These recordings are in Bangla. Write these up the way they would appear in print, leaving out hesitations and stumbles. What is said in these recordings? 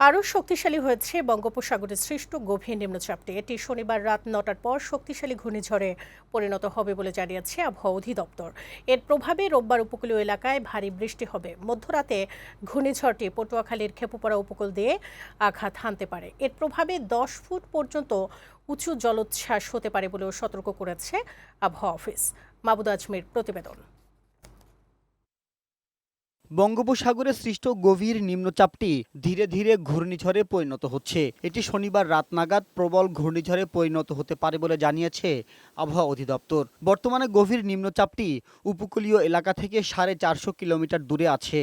আরও শক্তিশালী হয়েছে বঙ্গোপসাগরে সৃষ্ট গভীর নিম্নচাপটি। এটি শনিবার রাত ৯টার পর শক্তিশালী ঘূর্ণিঝড়ে পরিণত হবে বলে জানিয়েছে আবহাওয়া অধিদপ্তর। এর প্রভাবে রোববার উপকূলীয় এলাকায় ভারী বৃষ্টি হবে। মধ্যরাতে ঘূর্ণিঝড়টি পটুয়াখালীর খেপুপাড়া উপকূল দিয়ে আঘাত হানতে পারে। এর প্রভাবে ১০ ফুট পর্যন্ত উঁচু জলোচ্ছ্বাস হতে পারে বলেও সতর্ক করেছে আবহাওয়া অফিস। মাহবুদ আজমির প্রতিবেদন। বঙ্গোপসাগরে সৃষ্ট গভীর নিম্নচাপটি ধীরে ধীরে ঘূর্ণিঝড়ে পরিণত হচ্ছে। এটি শনিবার রাত নাগাদ প্রবল ঘূর্ণিঝড়ে পরিণত হতে পারে বলে জানিয়েছে আবহাওয়া অধিদপ্তর। বর্তমানে গভীর নিম্নচাপটি উপকূলীয় এলাকা থেকে 450 কিলোমিটার দূরে আছে।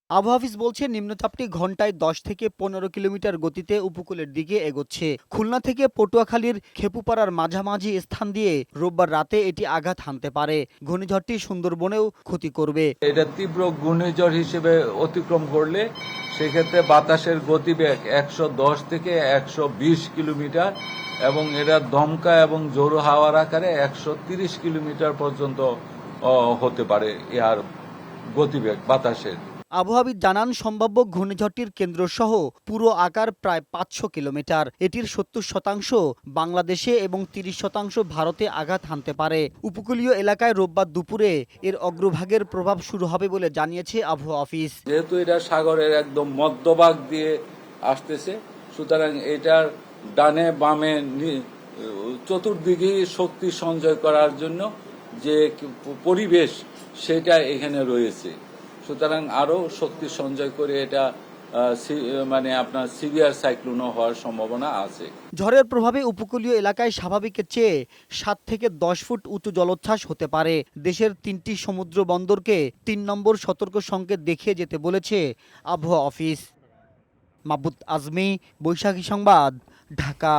আবহাওয়া অফিস বলছে, নিম্নচাপটি ঘন্টায় 10 থেকে 15 কিলোমিটার গতিতে উপকূলের দিকে এগোচ্ছে। খুলনা থেকে পটুয়াখালীর খেপুপাড়ার মাঝামাঝি স্থান দিয়ে রোববার রাতে এটি আঘাত হানতে পারে। ঘূর্ণিঝড়টি সুন্দরবনেও ক্ষতি করবে। এটা তীব্র ঘূর্ণিঝড় হিসেবে অতিক্রম করলে সেক্ষেত্রে বাতাসের গতিবেগ 110 থেকে 120 কিলোমিটার এবং এটা দমকা এবং জোর হাওয়ার আকারে 130 কিলোমিটার পর্যন্ত হতে পারে এর গতিবেগ বাতাসের। আবহাওয়াবিদ জানান, সম্ভাব্য ঘূর্ণিঝড়টির কেন্দ্রসহ পুরো আকার প্রায় 500 কিলোমিটার। এটির 70% বাংলাদেশে এবং 30% ভারতে আঘাত হানতে পারে। উপকূলীয় এলাকায় রোববার দুপুরে এর অগ্রভাগের প্রভাব শুরু হবে বলে জানিয়েছে আবহাওয়া অফিস। যেহেতু এটা সাগরের একদম মধ্যভাগ দিয়ে আসতেছে, সুতরাং এটার ডানে বামে চতুর্দিকেই শক্তি সঞ্চয় করার জন্য যে পরিবেশ সেটা এখানে রয়েছে। সুতরাং আরো শক্তি সঞ্চয় করে এটা আপনার সিভিয়ার সাইক্লোনও হওয়ার সম্ভাবনা আছে। ঝড়ের প্রভাবে উপকূলীয় এলাকায় স্বাভাবিকের চেয়ে 7 থেকে 10 ফুট উঁচু জলোচ্ছ্বাস হতে পারে। দেশের 3টি সমুদ্র বন্দরকে 3 নম্বর সতর্ক সংকেত দেখিয়ে যেতে বলেছে আবহাওয়া অফিস। মাহবুদ আজমি, বৈশাখী সংবাদ, ঢাকা।